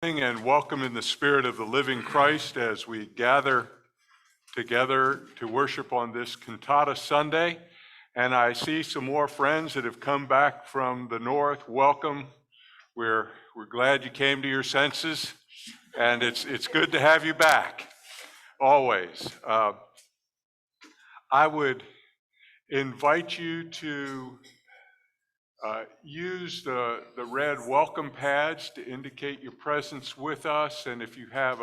And welcome in the spirit of the living Christ as we gather together to worship on this Cantata Sunday. And I see some more friends that have come back from the north. Welcome. We're glad you came to your senses, and it's good to have you back, always. I would invite you to use the red welcome pads to indicate your presence with us, and if you have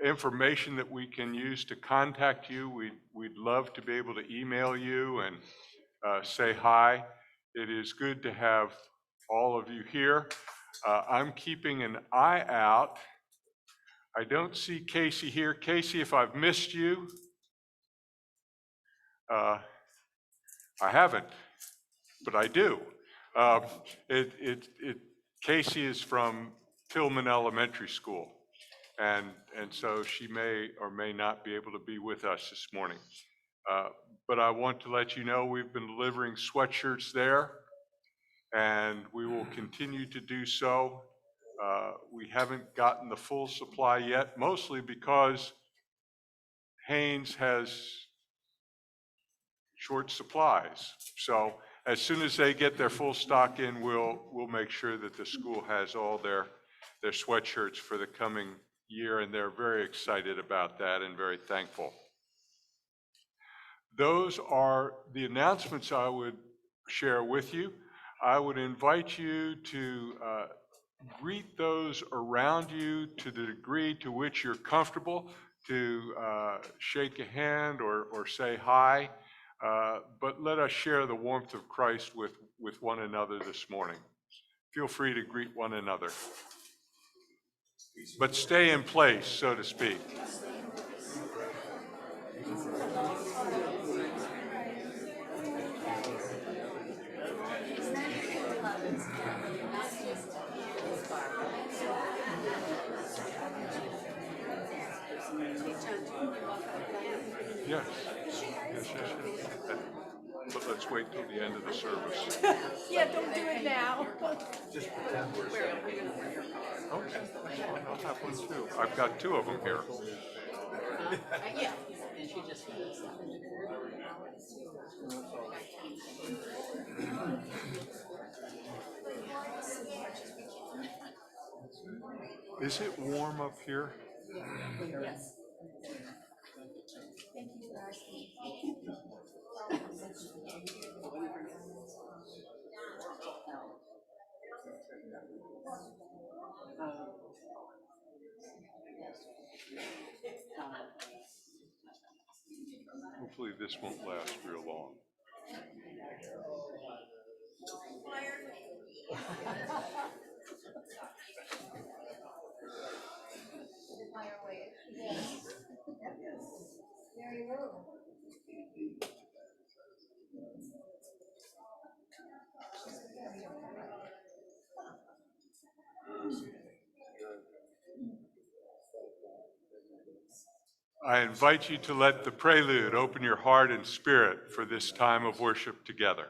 information that we can use to contact you, we'd love to be able to email you and say hi. It is good to have all of you here. I'm keeping an eye out. I don't see Casey here. Casey, if I've missed you, I haven't, but I do. Casey is from Tillman Elementary School, and so she may or may not be able to be with us this morning. But I want to let you know we've been delivering sweatshirts there, and we will continue to do so. We haven't gotten the full supply yet, mostly because Haynes has short supplies. So as soon as they get their full stock in, we'll make sure that the school has all their sweatshirts for the coming year, and they're very excited about that and very thankful. Those are the announcements I would share with you. I would invite you to greet those around you to the degree to which you're comfortable, to shake a hand or say hi. But let us share the warmth of Christ with one another this morning. Feel free to greet one another. But stay in place, so to speak. Yes. But let's wait till the end of the service. Yeah, don't do it now. Just pretend we're there. Okay. I'll have one too. I've got two of them here. Yeah. Is it warm up here? Yes. Hopefully this won't last real long. I invite you to let the prelude open your heart and spirit for this time of worship together.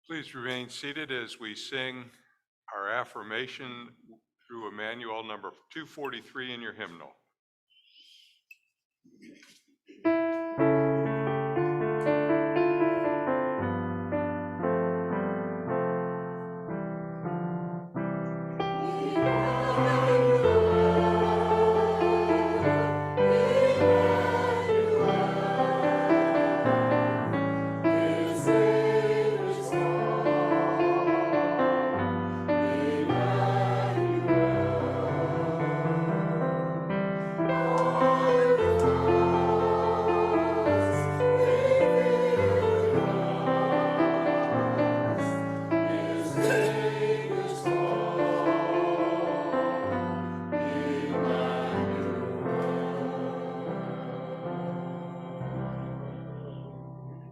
Please remain seated as we sing our affirmation through Emmanuel number 243 in your hymnal.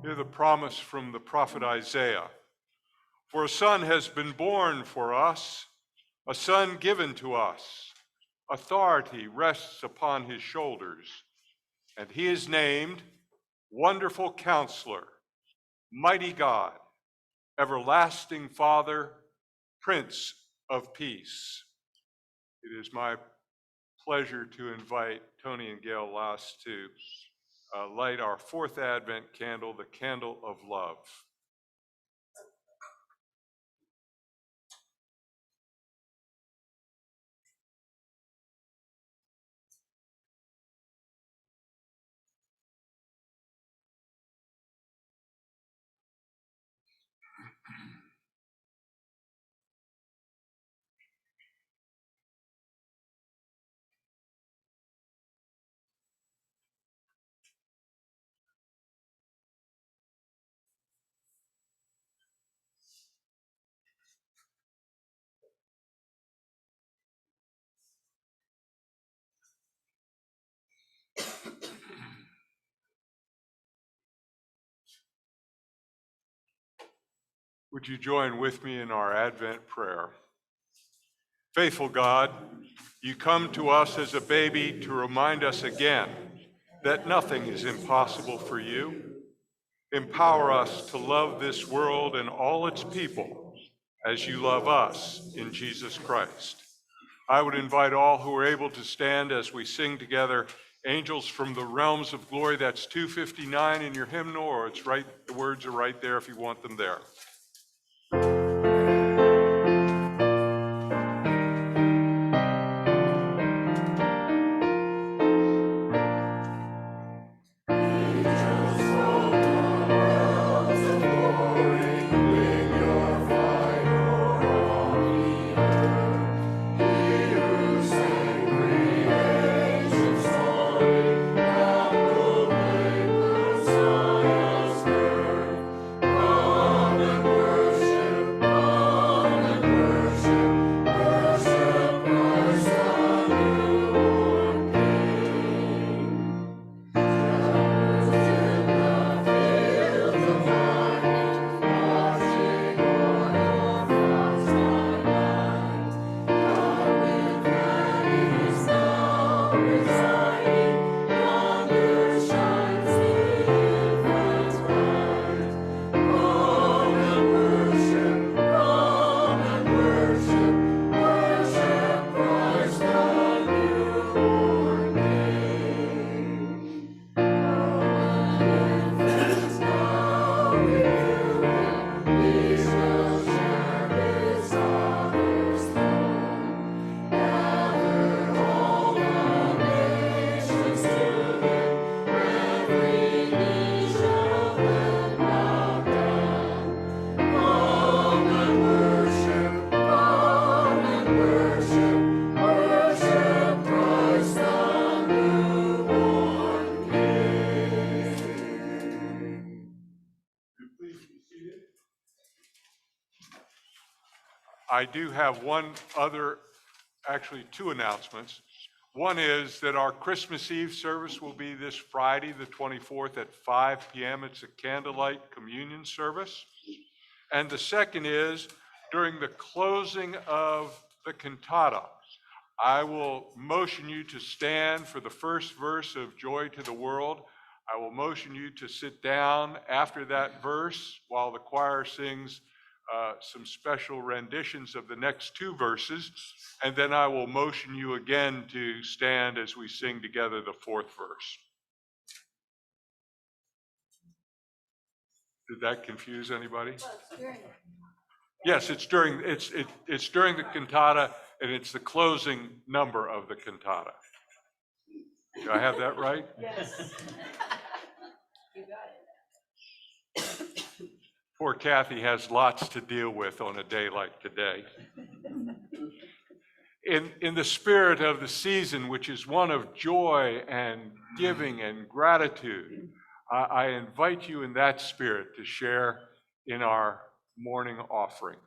Hear the promise from the prophet Isaiah. For a son has been born for us, a son given to us. Authority rests upon his shoulders, and he is named Wonderful Counselor, Mighty God, Everlasting Father, Prince of Peace. It is my pleasure to invite Tony and Gail Lass to light our fourth Advent candle, the candle of love. Would you join with me in our Advent prayer? Faithful God, you come to us as a baby to remind us again that nothing is impossible for you. Empower us to love this world and all its people as you love us in Jesus Christ. I would invite all who are able to stand as we sing together Angels from the Realms of Glory. That's 259 in your hymnal, or it's right, the words are right there if you want them there. I do have actually two announcements. One is that our Christmas Eve service will be this Friday, the 24th at 5 p.m. It's a candlelight communion service. And the second is during the closing of the cantata, I will motion you to stand for the first verse of Joy to the World. I will motion you to sit down after that verse while the choir sings some special renditions of the next two verses, and then I will motion you again to stand as we sing together the fourth verse. Did that confuse anybody? Yes, it's during the cantata, and it's the closing number of the cantata. Do I have that right? Yes. You got it. Poor Kathy has lots to deal with on a day like today. In the spirit of the season, which is one of joy and giving and gratitude, I invite you in that spirit to share in our morning offering.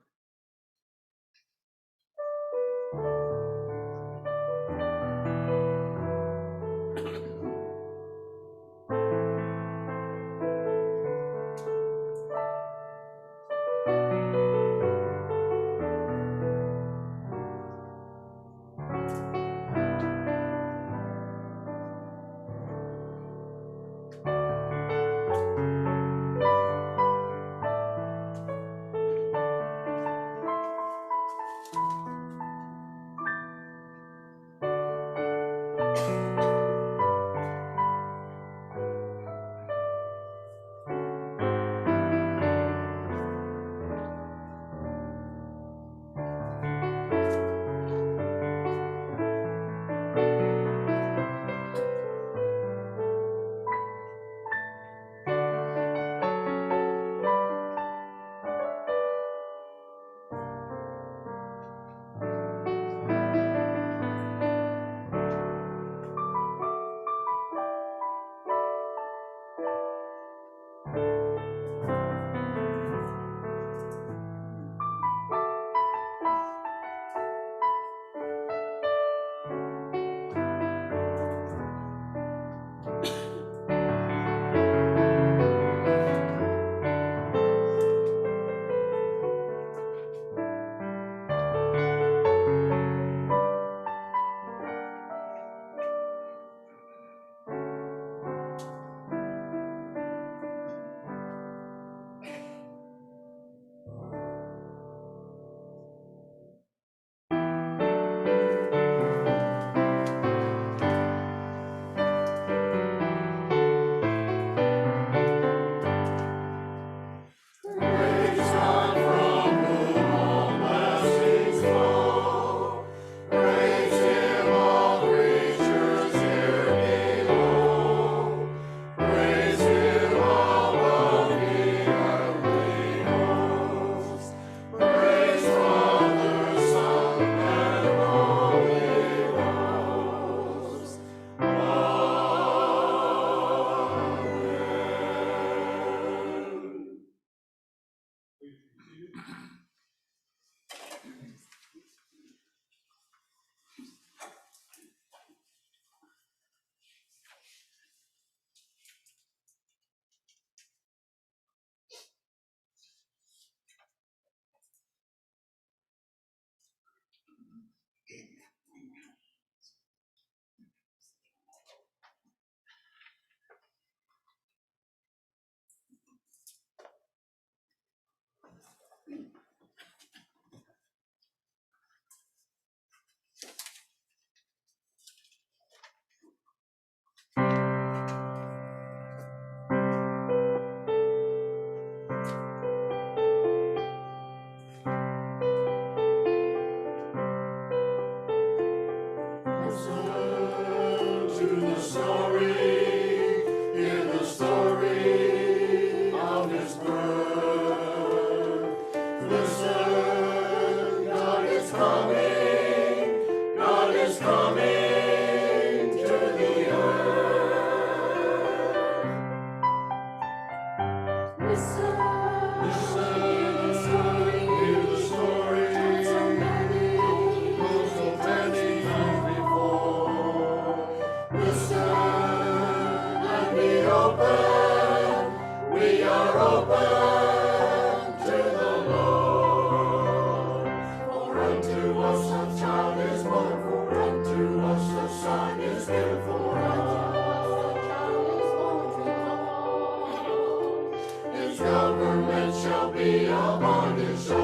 Government shall be upon his shoulders.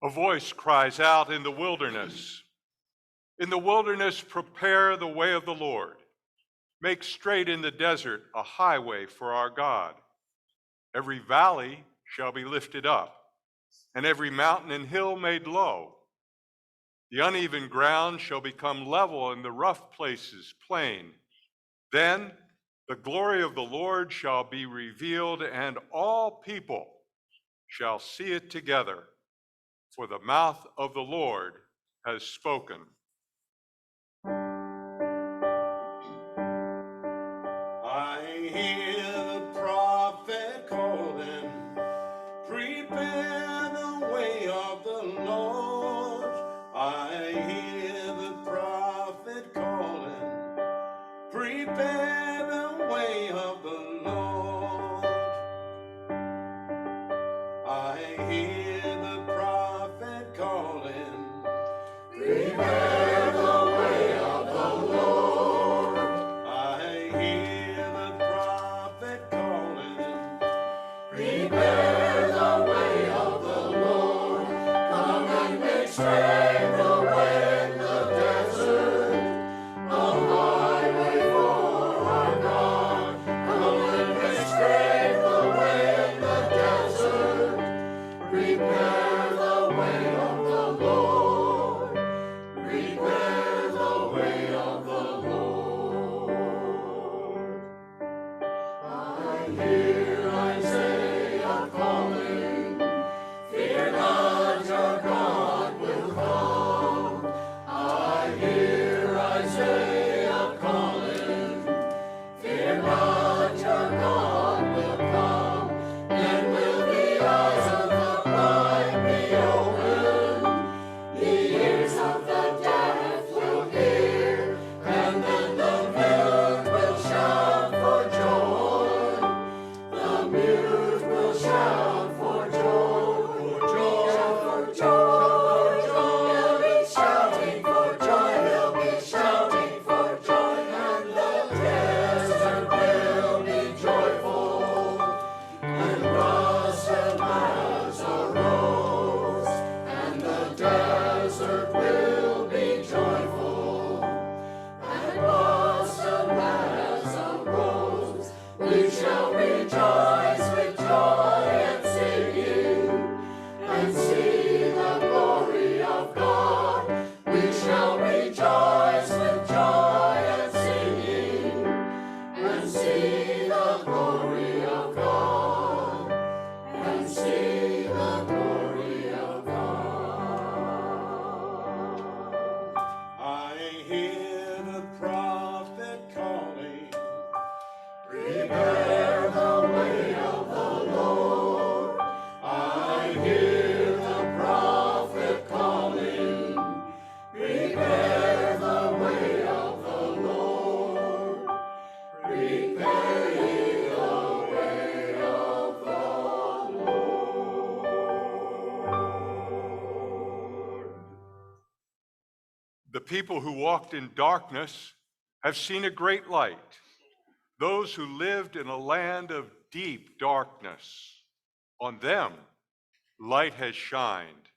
A voice cries out in the wilderness, prepare the way of the Lord. Make straight in the desert a highway for our God. Every valley shall be lifted up, and every mountain and hill made low. The uneven ground shall become level, and the rough places plain. Then the glory of the Lord shall be revealed, and all people shall see it together, for the mouth of the Lord has spoken. I hear the prophet calling, prepare the way of the Lord. I hear the prophet calling, prepare the way of the Lord. I hear the prophet calling, prepare the way of the Lord. I hear the prophet calling, prepare the way of the Lord. Come and make straight the way in the desert, a highway for our God. Come and make straight the way in the desert, prepare the way of the Lord. Prepare the way of the Lord. I hear Isaiah calling, fear not, your God will come. I hear Isaiah calling, fear not, your God will come. Then will the eyes of the blind be opened, the ears of the deaf will hear, and then the mute will shout for joy. The mute will shout for joy, for joy, for joy, for joy. He'll be shouting for joy, he'll be shouting for joy, and the desert will be joyful, and blossom as a rose, and the desert will be joyful, and blossom as a rose. We shall rejoice with joy and singing, and see the glory of God. We shall rejoice with joy and singing, and see the glory of God, and see the glory of God. I hear the prophet calling, prepare the way of the Lord. I hear the prophet calling, prepare the way of the Lord. Prepare ye the way of the Lord. The people who walked in darkness have seen a great light. Those who lived in a land of deep darkness, on them light has shined.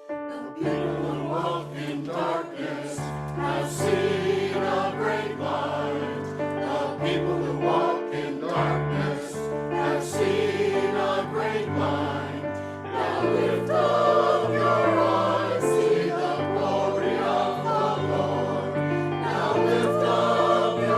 The people who walk in darkness have seen a great light. The people who walk in darkness have seen a great light. Now lift up your eyes, see the glory of the Lord. Now lift up your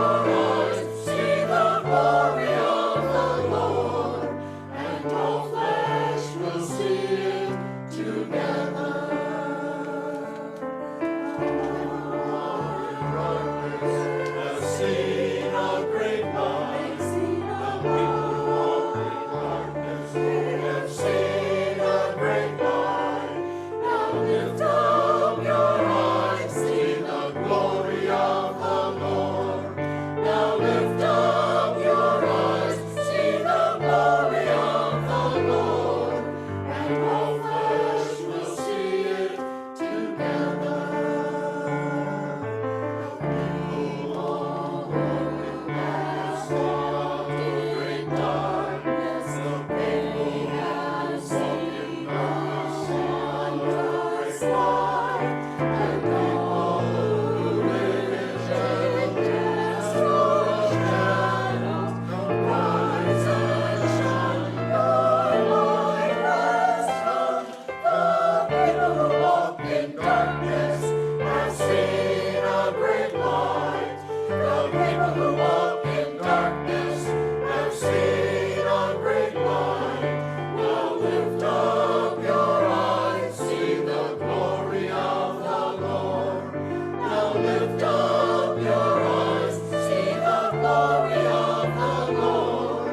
people who walk in darkness have seen a great light. Now lift up your eyes, see the glory of the Lord. Now lift up your eyes, see the glory of the Lord,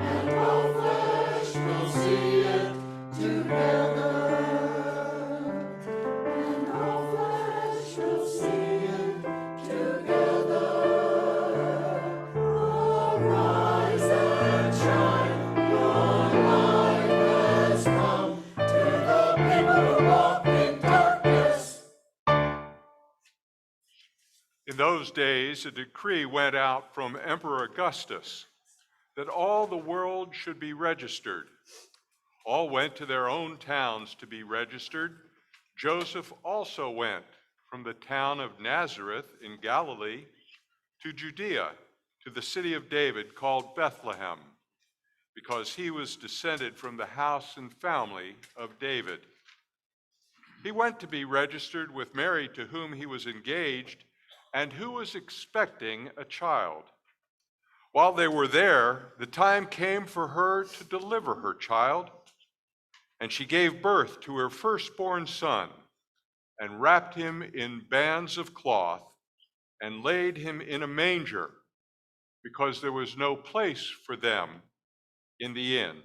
and all flesh will see it together. And all flesh will see it together. Arise and shine, your light has come to the people who walk in darkness. In those days, a decree went out from Emperor Augustus that all the world should be registered. All went to their own towns to be registered. Joseph also went from the town of Nazareth in Galilee to Judea, to the city of David called Bethlehem, because he was descended from the house and family of David. He went to be registered with Mary, to whom he was engaged, and who was expecting a child. While they were there, the time came for her to deliver her child, and she gave birth to her firstborn son, and wrapped him in bands of cloth, and laid him in a manger, because there was no place for them in the inn.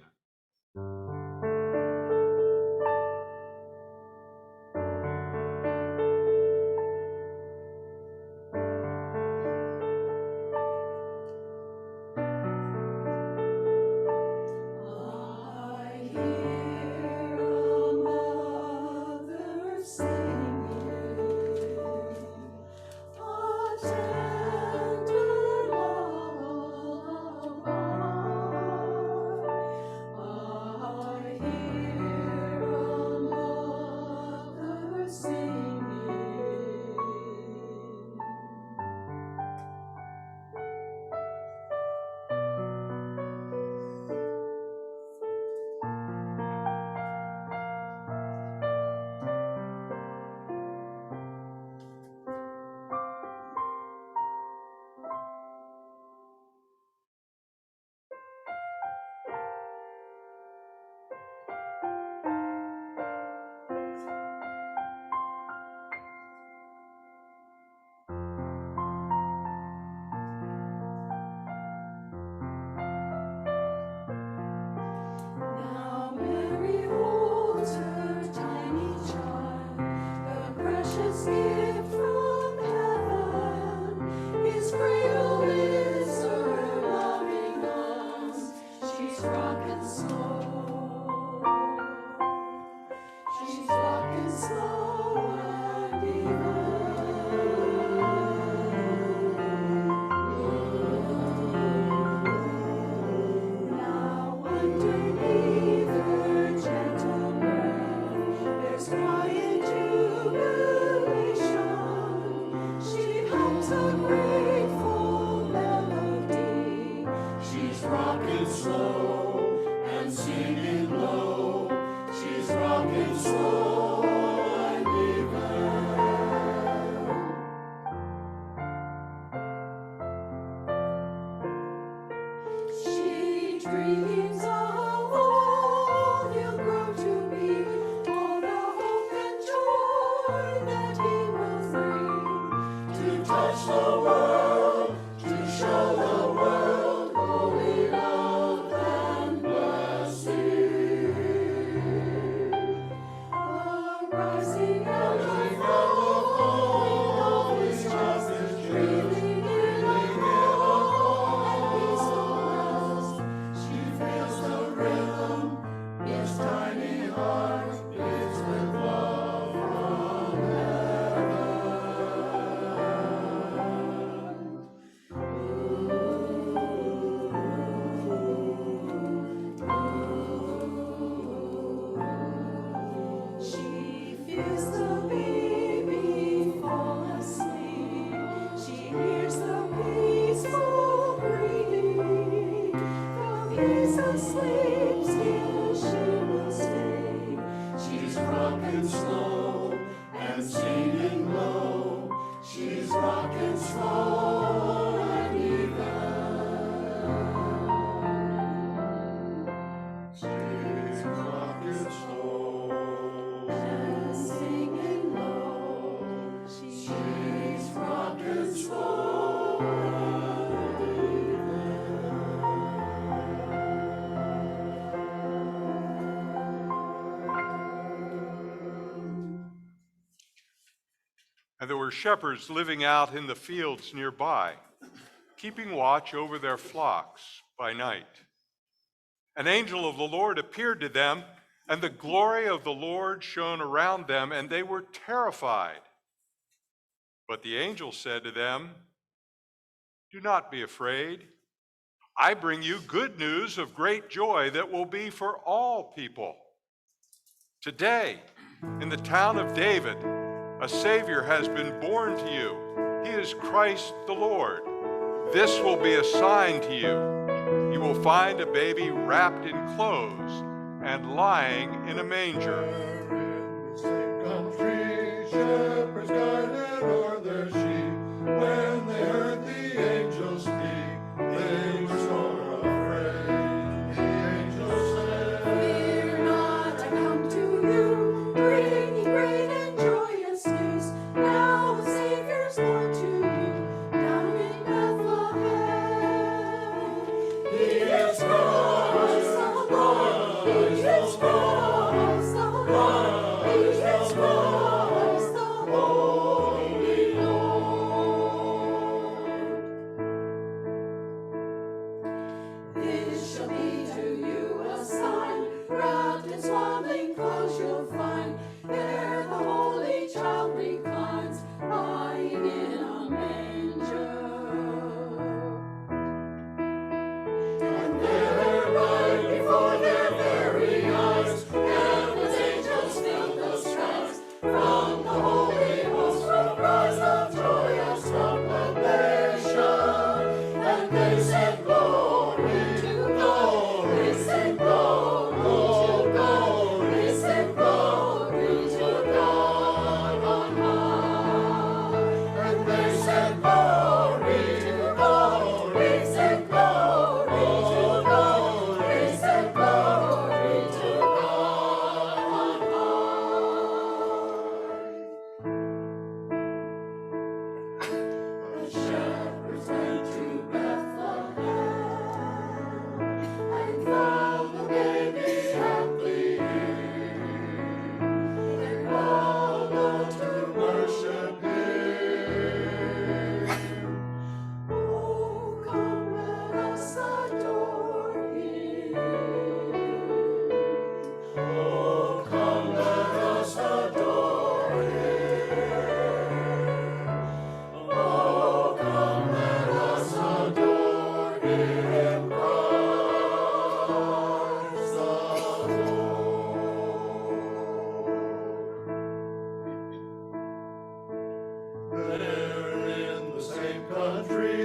I hear a mother singing, a tender lullaby. I hear a mother singing. Now Mary holds her tiny child, the precious gift from heaven. His cradle is her loving arms. She's rocking slow. She's rocking slow and even. Now underneath her gentle breath, there's quiet jubilation. She hums a grateful melody. She's rocking slow and singing low. She's rocking slow and even. She dreams of all he'll grow to be, all the hope and joy that he will bring, to touch the world, to show the world holy love and blessing. Arising and falling of his justice, breathing in a calm and peaceful rest. She feels the rhythm, his tiny heart beats with love from heaven. She feels the baby fall asleep. She hears the peaceful breathing. From his asleep still she will stay. She's rocking slow and singing low. She's rocking slow and And there were shepherds living out in the fields nearby, keeping watch over their flocks by night. An angel of the Lord appeared to them, and the glory of the Lord shone around them, and they were terrified. But the angel said to them, "Do not be afraid. I bring you good news of great joy that will be for all people. Today, in the town of David, a Savior has been born to you. He is Christ the Lord. This will be a sign to you. You will find a baby wrapped in clothes and lying in a manger." In the same country, shepherds guided o'er their sheep. When they heard the angel speak, they were sore afraid. The angel said, Fear not, I come to you, bringing great and joyous news. Now a Savior's born to you, down in Bethlehem. He is Christ the Lord, He is Christ the Lord, He is Christ the Holy Lord. This shall be to you a sign, wrapped in swaddling clothes you'll find. There the Holy Child reclines, lying in a manger. and there right before their very eyes, heaven's angels filled the skies. From the holy host will rise the joyous proclamation, and they said, "Glory to God, they said, glory to God, they said, glory to God on high." And they said, "Glory to God, they said, glory to God, they said, glory to God on high." The shepherds went to Bethlehem and found the baby happily here. They all go to worship Him. Oh, come, let us adore Him. Oh, come, let us adore Him. Oh, come, let us adore Him, Christ the Lord. There in the same country,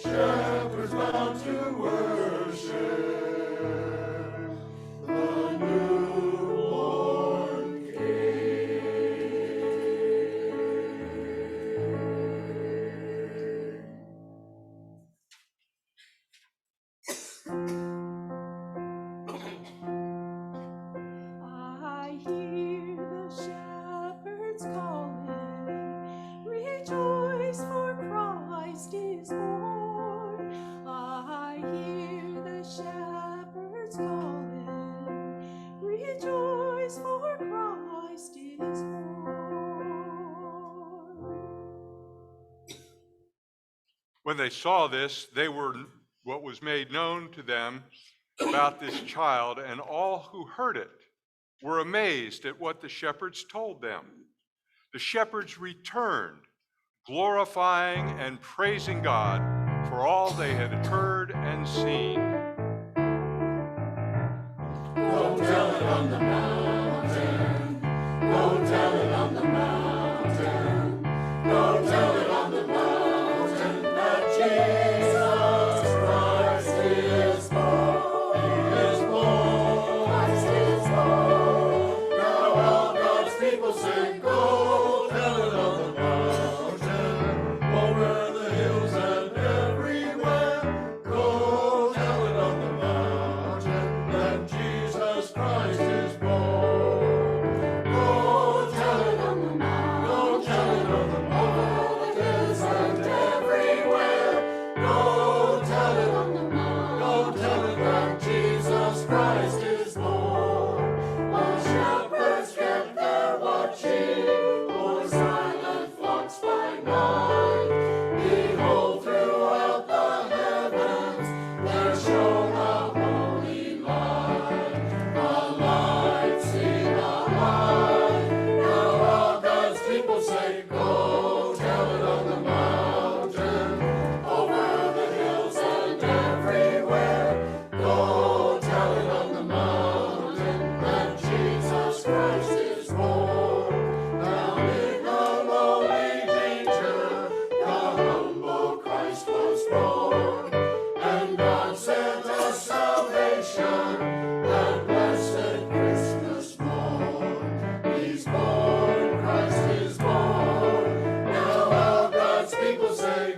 shepherds bound to worship the newborn I hear the shepherds calling, rejoice, for Christ is born. I hear the shepherds calling, rejoice, for Christ is born. When they saw this, they were what was made known to them about this child, and all who heard it were amazed at what the shepherds told them. The shepherds returned, glorifying and praising God for all they had heard and seen. Go tell it on the mountain. Go tell it on the mountain. Go tell it on the mountain that Jesus Christ is born. He is born. Christ is born. Now all God's people sing, go tell it on the mountain, over the hills and everywhere. Go tell it on the mountain that Jesus Christ is born.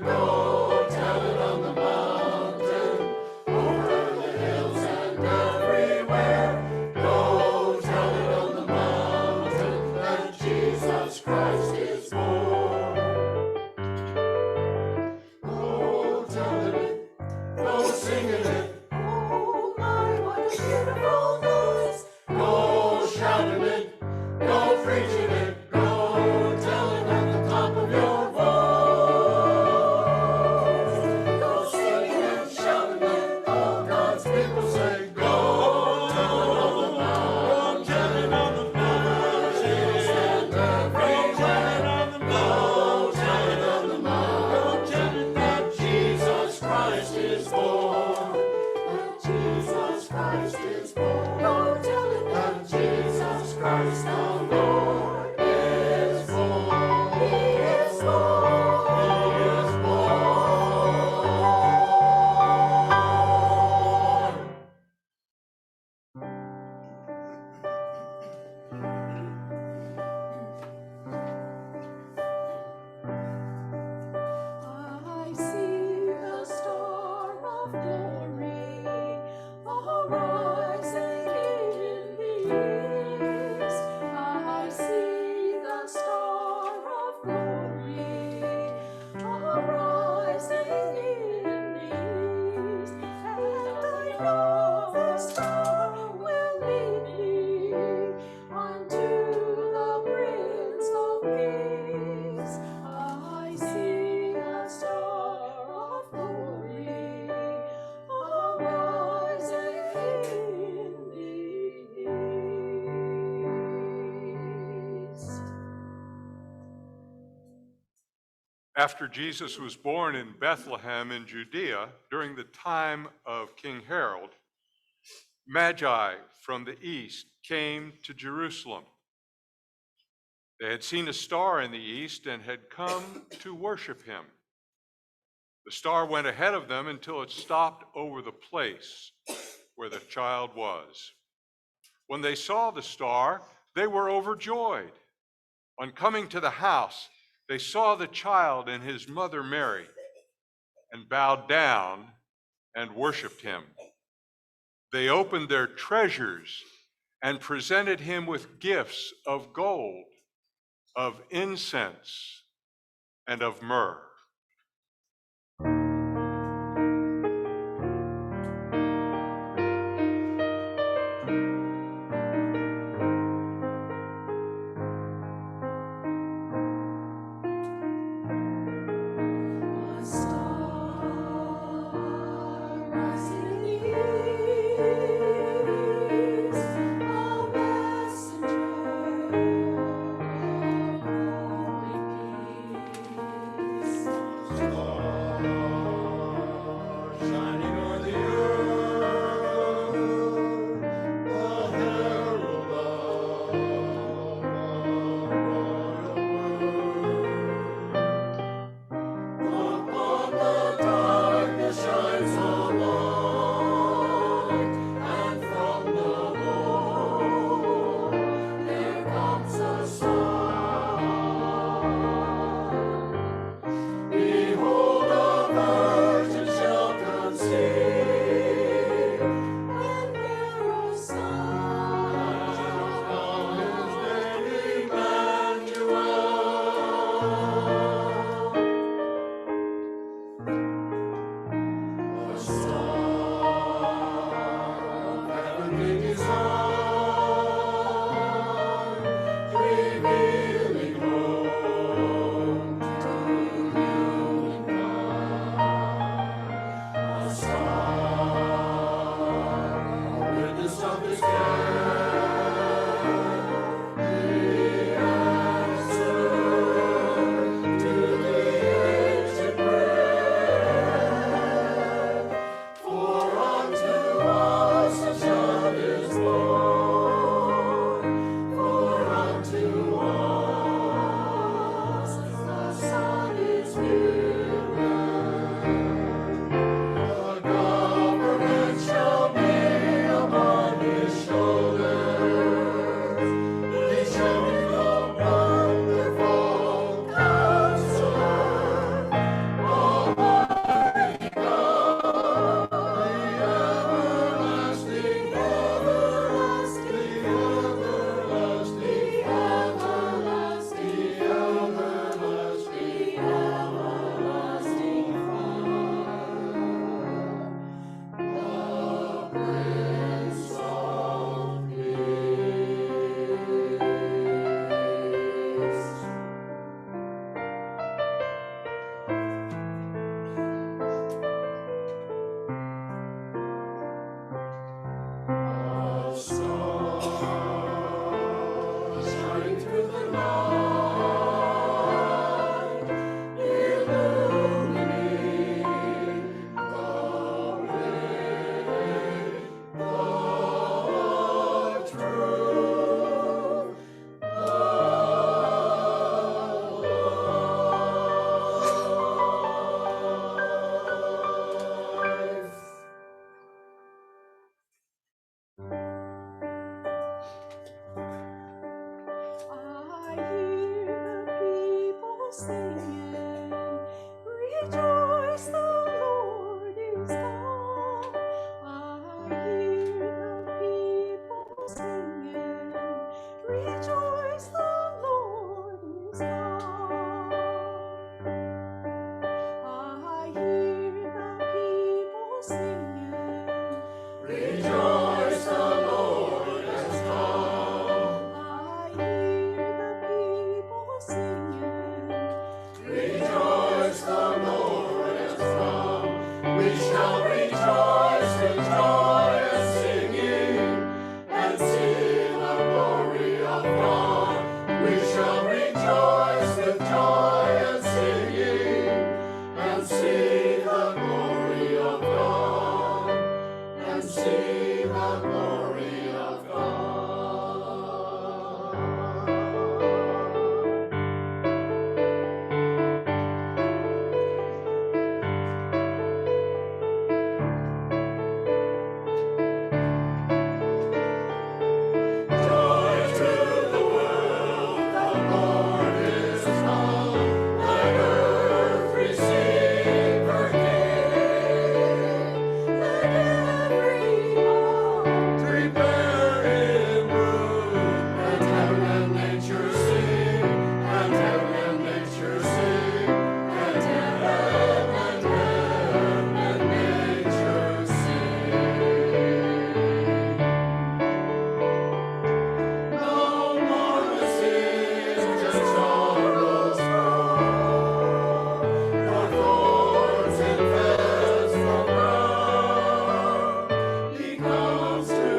Go tell it on the mountain, over the hills and everywhere. Go tell it on the mountain that Jesus Christ is born. Go tell it, go sing it. Oh my, what a beautiful voice. Go shouting it, go preaching it, go telling at the top of your voice. Go singing and shouting it, all God's people say, go tell it on the mountain, go tell it on the mountains and everywhere. Go tell it on the mountain, go tell it that Jesus Christ is born. That Jesus Christ is born. Go tell it That Jesus Christ the Lord is born. He is born. He is born. I see the star of glory arising in the east. I see the star of glory arising in the east, and I know the star will lead me unto the Prince of Peace. I see a star of glory arising in the east. After Jesus was born in Bethlehem in Judea during the time of King Herod, Magi from the east came to Jerusalem. They had seen a star in the east and had come to worship him. The star went ahead of them until it stopped over the place where the child was. When they saw the star, they were overjoyed. On coming to the house, they saw the child and his mother Mary and bowed down and worshiped him. They opened their treasures and presented him with gifts of gold, of incense, and of myrrh. A star rising in the east, a messenger of peace. Star shining o'er the earth, the herald of our royal birth. Upon the darkness shines a light, and from the Lord there comes a sign. Behold, a virgin shall conceive, And bear a son, his name Emmanuel. A star of heavenly design, revealing hope to humankind. A star, a witness of his death, the answer to the ancient prayer. see the glory of God, and see the glory of God. Joy to the world, the Lord is come. Let earth receive her King. Let every heart prepare Him room. And heaven and nature sing, and heaven and nature sing, and heaven and nature sing. No more the sins and sorrows grow, nor thorns infest the ground. He comes to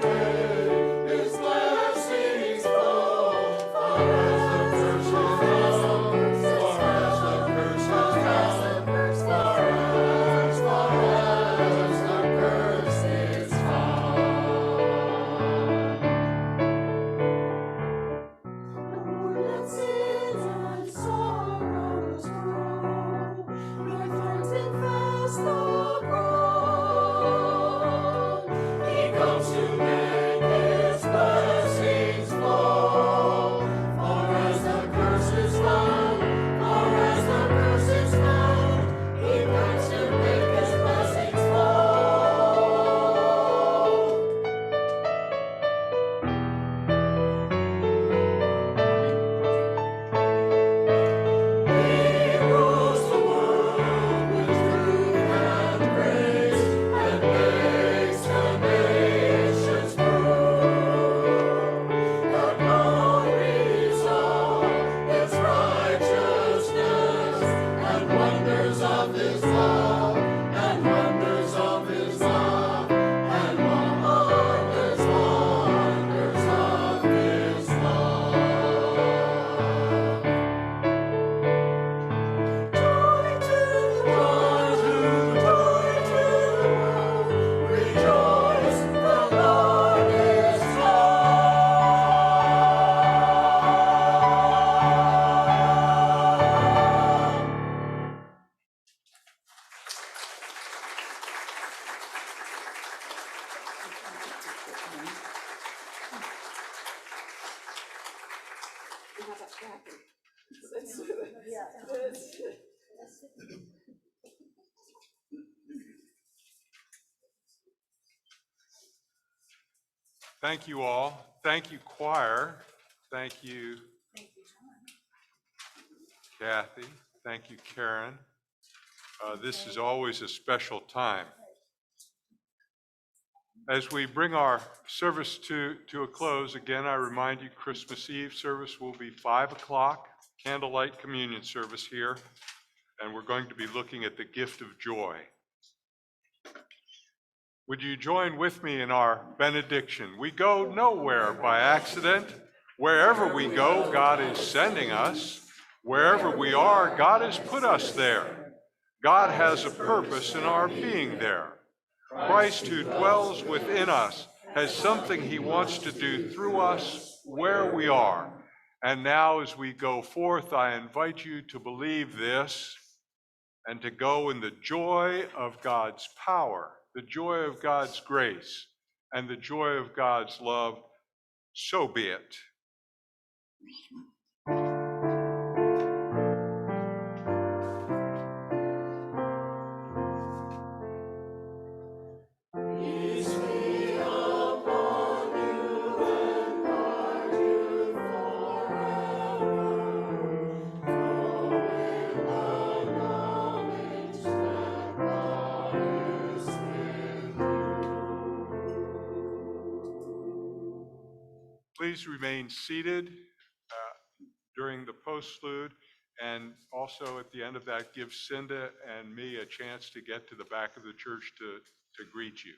make His blessings flow, far as the curse is found, far as the curse is found, far as the curse is found. Nor let sin and sorrows grow, nor thorns infest the ground. He comes to make His blessings flow, far as the curse is found, far as the curse is found. He comes to make His blessings flow. He rules the world with truth and grace, and makes the nations prove the glories of His righteousness, and wonders of His love, and wonders of His love, and wonders of His love. Joy to the world, rejoice, the Lord is come. Thank you all. Thank you, choir. Thank you, Kathy. Thank you, Karen. This is always a special time. As we bring our service to a close, again, I remind you, Christmas Eve service will be 5 o'clock, candlelight communion service here, and we're going to be looking at the gift of joy. Would you join with me in our benediction? We go nowhere by accident. Wherever we go, God is sending us. Wherever we are, God has put us there. God has a purpose in our being there. Christ, who dwells within us, has something He wants to do through us where we are. And now, as we go forth, I invite you to believe this and to go in the joy of God's power, the joy of God's grace, and the joy of God's love. So be it. Peace be upon you and guard you forever. Go in the knowledge that God is with you. Please remain seated during the postlude, and also at the end of that, give Cinda and me a chance to get to the back of the church to greet you.